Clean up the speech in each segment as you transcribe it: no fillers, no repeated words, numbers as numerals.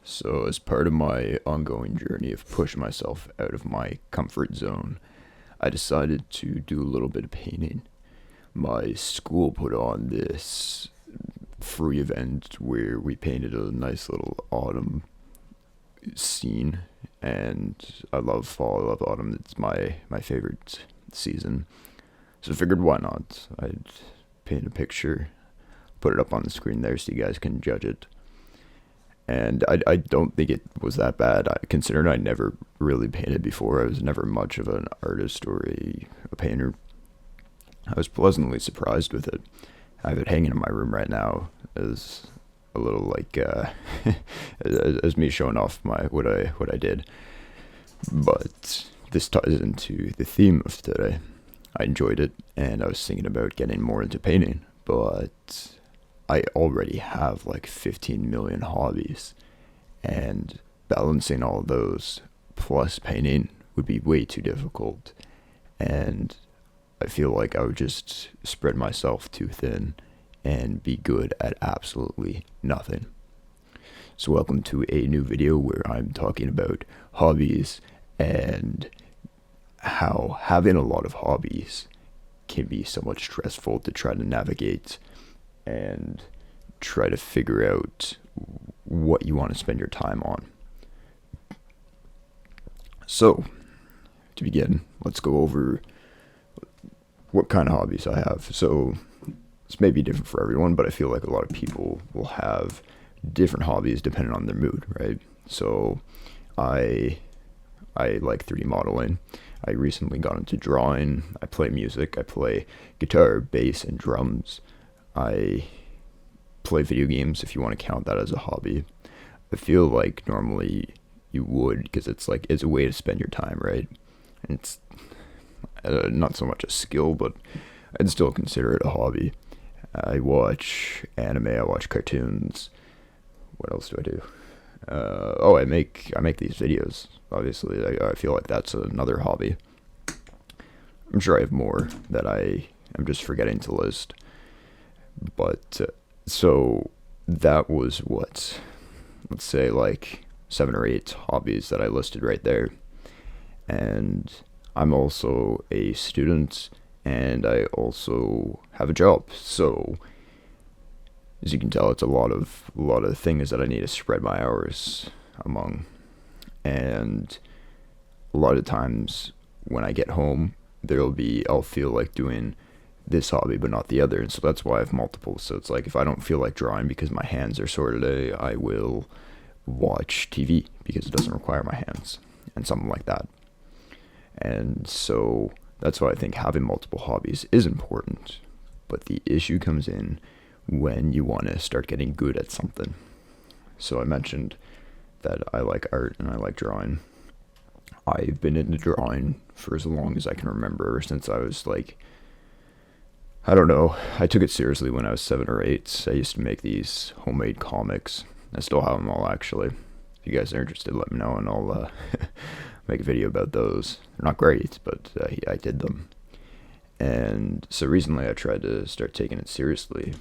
So, as part of my ongoing journey of pushing myself out of my comfort zone, I decided to do a little bit of painting. My school put on this free event where we painted a nice little autumn scene, and I love fall, I love autumn. It's my favorite season. So I figured why not? I'd paint a picture, put it up on the screen there so you guys can judge it. And I don't think it was that bad. Considering I never really painted before, I was never much of an artist or a painter. I was pleasantly surprised with it. I have it hanging in my room right now as a little like as me showing off my what I did. But this ties into the theme of today. I enjoyed it, and I was thinking about getting more into painting, but I already have like 15 million hobbies, and balancing all of those plus painting would be way too difficult. And I feel like I would just spread myself too thin and be good at absolutely nothing. So, welcome to a new video where I'm talking about hobbies and how having a lot of hobbies can be somewhat stressful to try to navigate and try to figure out what you want to spend your time on. So, to begin, let's go over what kind of hobbies I have. So, this may be different for everyone, but I feel like a lot of people will have different hobbies depending on their mood, right? So, I like 3D modeling. I recently got into drawing. I play music. I play guitar, bass, and drums. I play video games, if you want to count that as a hobby. I feel like normally you would, because it's a way to spend your time, right? And it's not so much a skill, but I'd still consider it a hobby. I watch anime. I watch cartoons. What else do I do? I make these videos. Obviously, I feel like that's another hobby. I'm sure I have more that I am just forgetting to list. But so that was what, let's say like 7 or 8 hobbies that I listed right there. And I'm also a student, and I also have a job. So as you can tell, it's a lot of things that I need to spread my hours among. And a lot of times when I get home, I'll feel like doing this hobby but not the other, and so that's why I have multiple. So it's like if I don't feel like drawing because my hands are sore today, I will watch TV because it doesn't require my hands, and something like that. And so that's why I think having multiple hobbies is important. But the issue comes in when you want to start getting good at something. So I mentioned that I like art and I like drawing. I've been into drawing for as long as I can remember, ever since I was like, I don't know, I took it seriously when I was 7 or 8. I used to make these homemade comics. I still have them all, actually. If you guys are interested, let me know, and I'll make a video about those. They're not great, but I did them. And so recently I tried to start taking it seriously,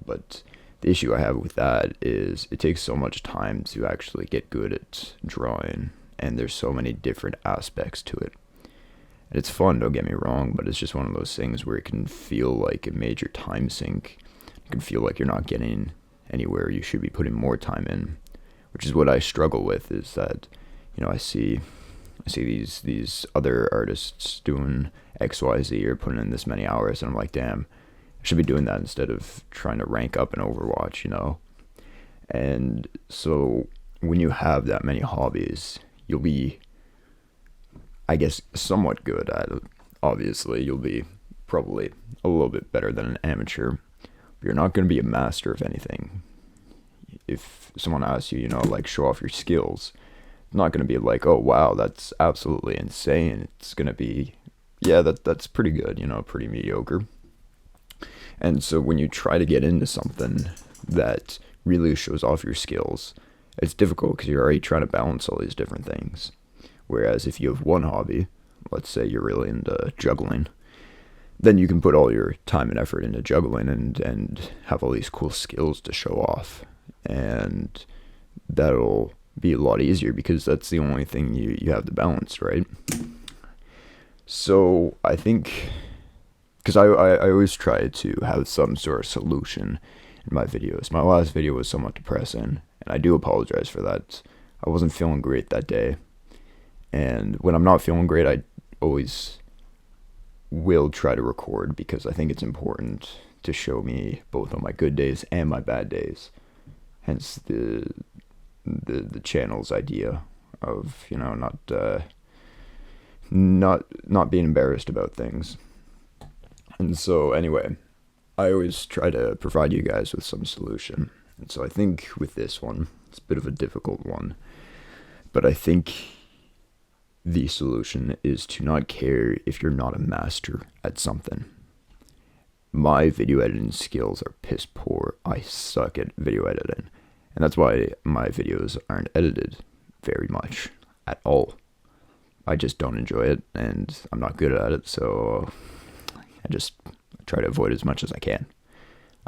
but the issue I have with that is it takes so much time to actually get good at drawing, and there's so many different aspects to it. And it's fun, don't get me wrong, but it's just one of those things where it can feel like a major time sink. It can feel like you're not getting anywhere. You should be putting more time in, which is what I struggle with, is that, I see these other artists doing XYZ or putting in this many hours, and I'm like, damn, I should be doing that instead of trying to rank up in Overwatch. And so when you have that many hobbies, you'll be, I guess, somewhat good at it. Obviously, you'll be probably a little bit better than an amateur, but you're not going to be a master of anything. If someone asks you, like, show off your skills, it's not going to be like, oh, wow, that's absolutely insane. It's going to be, yeah, that's pretty good, pretty mediocre. And so when you try to get into something that really shows off your skills, it's difficult because you're already trying to balance all these different things. Whereas if you have one hobby, let's say you're really into juggling, then you can put all your time and effort into juggling and have all these cool skills to show off. And that'll be a lot easier because that's the only thing you have to balance, right? So I think, because I always try to have some sort of solution in my videos. My last video was somewhat depressing, and I do apologize for that. I wasn't feeling great that day, and when I'm not feeling great, I always will try to record because I think it's important to show me both on my good days and my bad days. Hence the channel's idea of, you know, not being embarrassed about things. And so anyway, I always try to provide you guys with some solution. And so I think with this one, it's a bit of a difficult one, but I think the solution is to not care if you're not a master at something. My video editing skills are piss poor. I suck at video editing. And that's why my videos aren't edited very much at all. I just don't enjoy it, and I'm not good at it, so I just try to avoid as much as I can.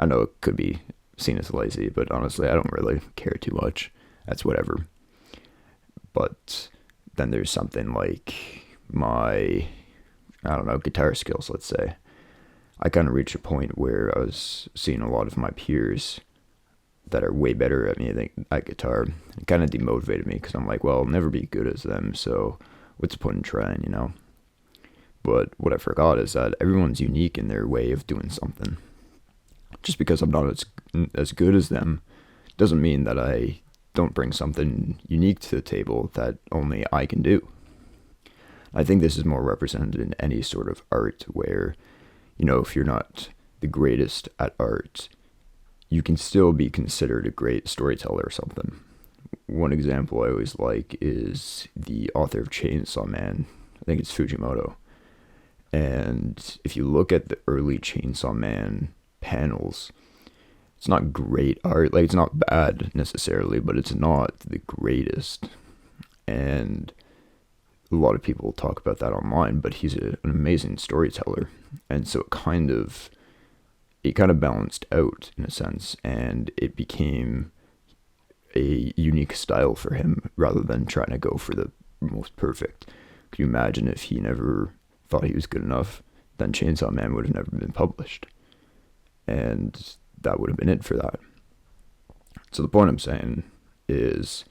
I know it could be seen as lazy, but honestly, I don't really care too much. That's whatever. But then there's something like my, I don't know, guitar skills, let's say. I kind of reached a point where I was seeing a lot of my peers that are way better at me at guitar. It kind of demotivated me because I'm like, well, I'll never be good as them, so what's the point in trying, you know? But what I forgot is that everyone's unique in their way of doing something. Just because I'm not as good as them doesn't mean that I don't bring something unique to the table that only I can do. I think this is more represented in any sort of art where, you know, if you're not the greatest at art, you can still be considered a great storyteller or something. One example I always like is the author of Chainsaw Man. I think it's Fujimoto. And if you look at the early Chainsaw Man panels, it's not great art. Like, it's not bad necessarily, but it's not the greatest. And a lot of people talk about that online, but he's an amazing storyteller. And so it kind of balanced out in a sense, and it became a unique style for him rather than trying to go for the most perfect. Could you imagine if he never thought he was good enough? Then Chainsaw Man would have never been published, and that would have been it for that. So the point I'm saying is,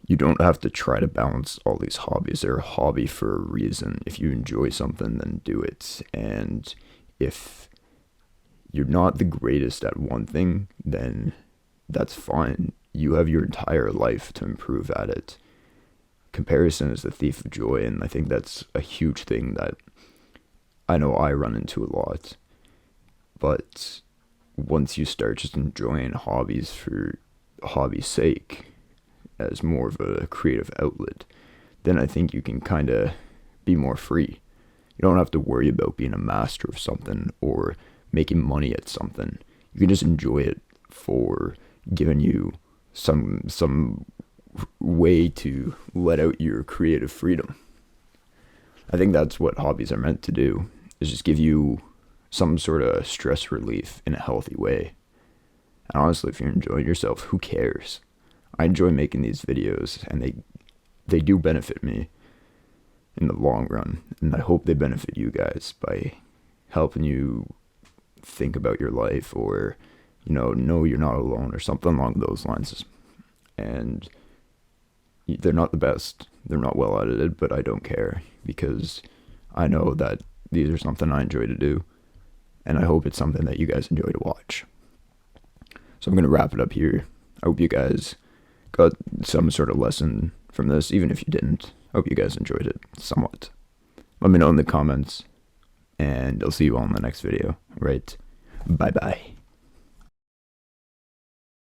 you don't have to try to balance all these hobbies. They're a hobby for a reason. If you enjoy something, then do it. And if you're not the greatest at one thing, then that's fine. You have your entire life to improve at it. Comparison is the thief of joy, and I think that's a huge thing that I know I run into a lot. But once you start just enjoying hobbies for hobby's sake, as more of a creative outlet, then I think you can kind of be more free. You don't have to worry about being a master of something or making money at something. You can just enjoy it for giving you some way to let out your creative freedom. I think that's what hobbies are meant to do, is just give you some sort of stress relief in a healthy way. And honestly, if you're enjoying yourself, who cares? I enjoy making these videos, and they do benefit me in the long run, and I hope they benefit you guys by helping you think about your life, or, you know you're not alone, or something along those lines. And they're not the best, they're not well edited, but I don't care, because I know that these are something I enjoy to do, and I hope it's something that you guys enjoy to watch. So I'm going to wrap it up here. I hope you guys got some sort of lesson from this, even if you didn't. I hope you guys enjoyed it somewhat. Let me know in the comments, and I'll see you all in the next video. Right? Bye-bye.